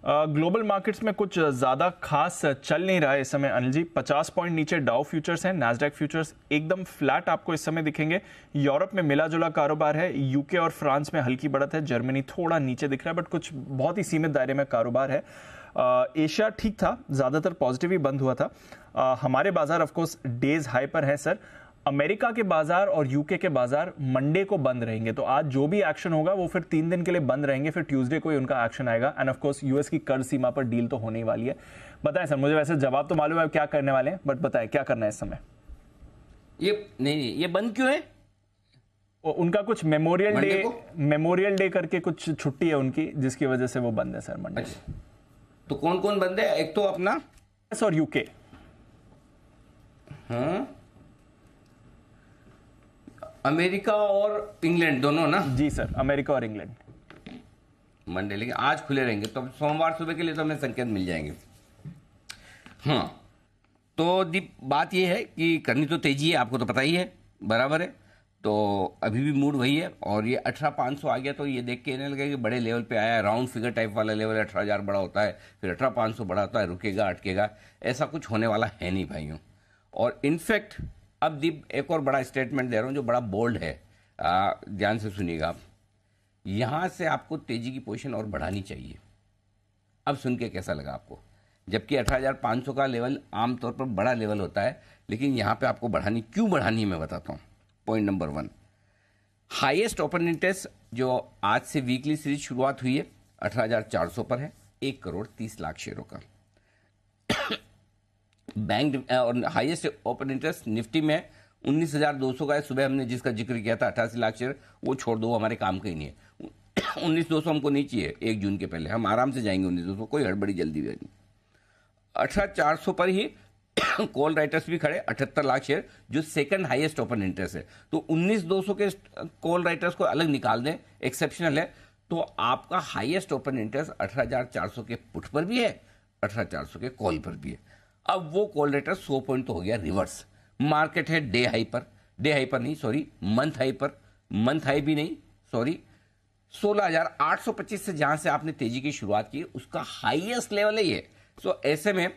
Global markets में कुछ ज़्यादा खास चल नहीं रहा है इस समय अनिल जी। 50 पॉइंट नीचे डाउ फ्यूचर्स हैं, नैस्डैक फ्यूचर्स एकदम फ्लैट आपको इस समय दिखेंगे। यूरोप में मिला जुला कारोबार है, यूके और फ्रांस में हल्की बढ़त है, जर्मनी थोड़ा नीचे दिख रहा है बट कुछ बहुत ही सीमित दायरे में कारोबार है। एशिया ठीक था, ज़्यादातर पॉजिटिव ही बंद हुआ था। हमारे बाजार ऑफकोर्स डेज हाई पर हैं सर। अमेरिका के बाजार और यूके के बाजार मंडे को बंद रहेंगे, तो आज जो भी एक्शन होगा वो फिर 3 दिन के लिए बंद रहेंगे, फिर ट्यूसडे को ही उनका एक्शन आएगा। एंड ऑफ कोर्स यूएस की कर्ज सीमा पर डील तो होने ही वाली है। बताएं सर, मुझे वैसे जवाब तो मालूम है क्या करने वाले हैं, बट बताएं क्या करना है इस समय। ये नहीं, ये बंद क्यों है? उनका कुछ मेमोरियल डे करके कुछ छुट्टी है उनकी, जिसकी वजह से वो बंद है सर मंडे। अच्छा, तो कौन कौन बंद है? एक तो अपना और यूके। हाँ, अमेरिका और इंग्लैंड दोनों ना? जी सर, अमेरिका और इंग्लैंड मंडे, लेकिन आज खुले रहेंगे तो सोमवार सुबह के लिए तो हमें संकेत मिल जाएंगे। हाँ, तो दीप बात ये है कि करनी तो तेजी है, आपको तो पता ही है, बराबर है। तो अभी भी मूड वही है और ये 18,500 आ गया तो ये देख के कहने लगे कि बड़े लेवल पे आया है। राउंड फिगर टाइप वाला लेवल 18,000 बड़ा होता है, फिर 18,500 बड़ा होता है, रुकेगा अटकेगा, ऐसा कुछ होने वाला है नहीं भाइयों। और इनफैक्ट अब दीप एक और बड़ा स्टेटमेंट दे रहा हूँ जो बड़ा बोल्ड है, ध्यान से सुनिएगा आप। यहाँ से आपको तेजी की पोजीशन और बढ़ानी चाहिए। अब सुन के कैसा लगा आपको? जबकि 18,500 का लेवल आमतौर पर बड़ा लेवल होता है, लेकिन यहाँ पे आपको बढ़ानी, क्यों बढ़ानी है मैं बताता हूँ। Point number 1, highest open interest जो आज से वीकली सीरीज शुरुआत हुई है 18,400 पर है, 1,30,00,000 शेयरों का। बैंक और हाईएस्ट ओपन इंटरेस्ट निफ्टी में 19,200 का है। सुबह हमने जिसका जिक्र किया था 88 लाख शेयर, वो छोड़ दो, हमारे काम का ही नहीं है। 19,200 हमको नहीं चाहिए 1 जून के पहले, हम आराम से जाएंगे 19,200, कोई हड़बड़ी जल्दी नहीं। 18,400 पर ही कॉल राइटर्स भी खड़े, 78 लाख शेयर, जो सेकंड हाईएस्ट ओपन इंटरेस्ट है। तो 19,200 के कॉल राइटर्स को अलग निकाल दें, एक्सेप्शनल है, तो आपका हाईएस्ट ओपन इंटरेस्ट 18,400 के पुट पर भी है, 18,400 के कॉल पर भी है। अब वो कॉल राइटर 100 पॉइंट तो हो गया रिवर्स। मार्केट है डे हाई पर नहीं, सॉरी, मंथ हाई पर, मंथ हाई भी नहीं, सॉरी, 16,825 से जहां से आपने तेजी की शुरुआत की उसका हाईएस्ट लेवल है ये। सो ऐसे में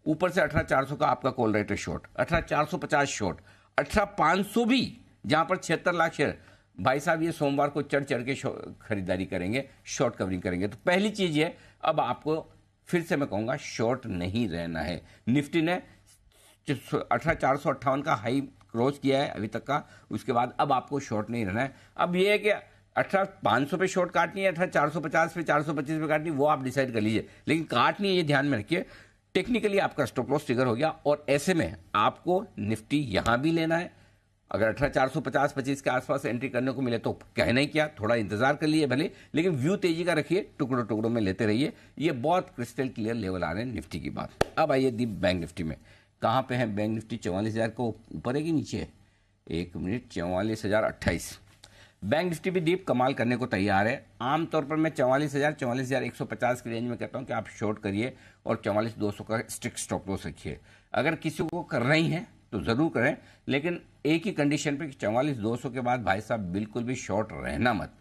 ऊपर से 18,400 का आपका कॉल राइटर शॉर्ट, 18,450 शॉर्ट, 18,500 भी, जहां पर 76 लाख शेयर भाई साहब ये सोमवार को चढ़ चढ़ के खरीदारी करेंगे, शॉर्ट कवरिंग करेंगे। तो पहली चीज है, अब आपको फिर से मैं कहूंगा शॉर्ट नहीं रहना है। निफ्टी ने 18,458 का हाई क्रॉस किया है अभी तक का, उसके बाद अब आपको शॉर्ट नहीं रहना है। अब ये है कि 18,500 पे शॉर्ट काटनी है, 18,450 पे, 425 पे काटनी, वो आप डिसाइड कर लीजिए, लेकिन काटनी है ये ध्यान में रखिए। टेक्निकली आपका स्टॉप लॉस ट्रिगर हो गया और ऐसे में आपको निफ्टी यहां भी लेना है। अगर 18,450-25 के आसपास एंट्री करने को मिले तो कहना ही क्या, थोड़ा इंतजार कर लिए भले, लेकिन व्यू तेजी का रखिए, टुकड़ों टुकड़ों में लेते रहिए। ये बहुत क्रिस्टल क्लियर लेवल आ रहे हैं निफ्टी की बात। अब आइए दीप बैंक निफ्टी में, कहाँ पे है बैंक निफ्टी? 44,000 को ऊपर है कि नीचे है? 1 मिनट, 44,028। बैंक निफ्टी भी दीप कमाल करने को तैयार है। आमतौर पर मैं 44,150 की रेंज में कहता हूं कि आप शॉर्ट करिए और 44,200 का स्ट्रिक्ट स्टॉप लॉस रखिए। अगर किसी को करना ही है तो जरूर करें, लेकिन एक ही कंडीशन पे कि 44,200 के बाद भाई साहब बिल्कुल भी शॉर्ट रहना मत,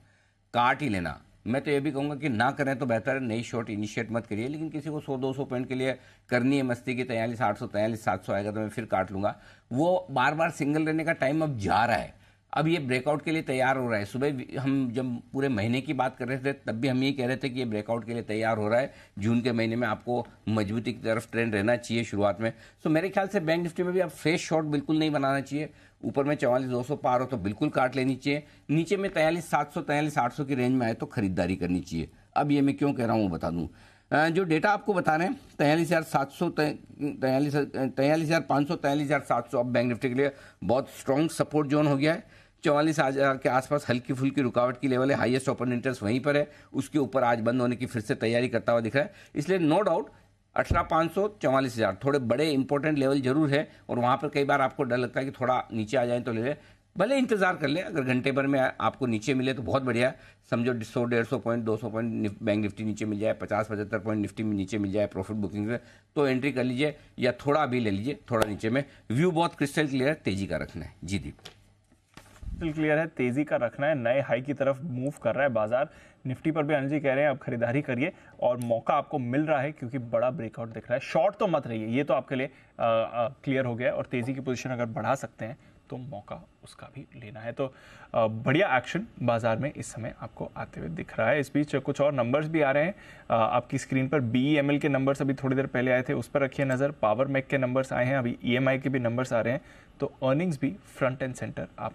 काट ही लेना। मैं तो ये भी कहूंगा कि ना करें तो बेहतर है, नई शॉर्ट इनिशिएट मत करिए, लेकिन किसी को 100-200 पॉइंट के लिए करनी है मस्ती की, 43,800, 43,700 आएगा तो मैं फिर काट लूंगा, वो बार बार सिंगल रहने का टाइम अब जा रहा है। अब ये ब्रेकआउट के लिए तैयार हो रहा है। सुबह हम जब पूरे महीने की बात कर रहे थे तब भी हम यही कह रहे थे कि ये ब्रेकआउट के लिए तैयार हो रहा है। जून के महीने में आपको मजबूती की तरफ ट्रेंड रहना चाहिए शुरुआत में। सो मेरे ख्याल से बैंक निफ्टी में भी अब फ्रेश शॉर्ट बिल्कुल नहीं बनाना चाहिए। ऊपर में 44,200 पार हो तो बिल्कुल काट लेनी चाहिए, नीचे में 43,700, 43,800 की रेंज में आए तो खरीदारी करनी चाहिए। अब ये मैं क्यों कह रहा हूँ बता दूँ। जो डेटा आपको बता रहे हैं 43,700, 43,500, 43,700 अब बैंक निफ्टी के लिए बहुत स्ट्रॉन्ग सपोर्ट जोन हो गया है। 44,000 के आसपास हल्की फुल्की रुकावट की लेवल है, हाईएस्ट ओपन इंटरेस्ट वहीं पर है, उसके ऊपर आज बंद होने की फिर से तैयारी करता हुआ दिख रहा है। इसलिए नो डाउट 18,500, 44,000 थोड़े बड़े इंपॉर्टेंट लेवल जरूर है और वहां पर कई बार आपको डर लगता है कि थोड़ा नीचे आ जाए तो ले ले, भले इंतजार कर ले। अगर घंटे भर में आपको नीचे मिले तो बहुत बढ़िया, समझो 100-150 पॉइंट, 200 पॉइंट बैंक निफ्टी नीचे मिल जाए, 50-75 पॉइंट निफ्टी में नीचे मिल जाए प्रॉफिट बुकिंग से, तो एंट्री कर लीजिए या थोड़ा अभी ले लीजिए, थोड़ा नीचे में। व्यू बहुत क्रिस्टल क्लियर, तेजी का रखना है। जी दीप। क्लियर है, तेजी का रखना है, नए हाई की तरफ मूव कर रहा है बाजार। निफ्टी पर भी अनिल जी कह रहे हैं आप खरीदारी करिए और मौका आपको मिल रहा है क्योंकि बड़ा ब्रेकआउट दिख रहा है। शॉर्ट तो मत रहिए, ये तो आपके लिए क्लियर हो गया, और तेजी की पोजीशन अगर बढ़ा सकते हैं तो मौका उसका भी लेना है। तो बढ़िया एक्शन बाजार में इस समय आपको आते हुए दिख रहा है। इस बीच कुछ और नंबर्स भी आ रहे हैं आपकी स्क्रीन पर। BEML के नंबर्स अभी थोड़ी देर पहले आए थे, उस पर रखिए नजर। पावर मेक के नंबर्स आए हैं, अभी EMI के भी नंबर्स आ रहे हैं। तो अर्निंग्स भी फ्रंट एंड सेंटर आप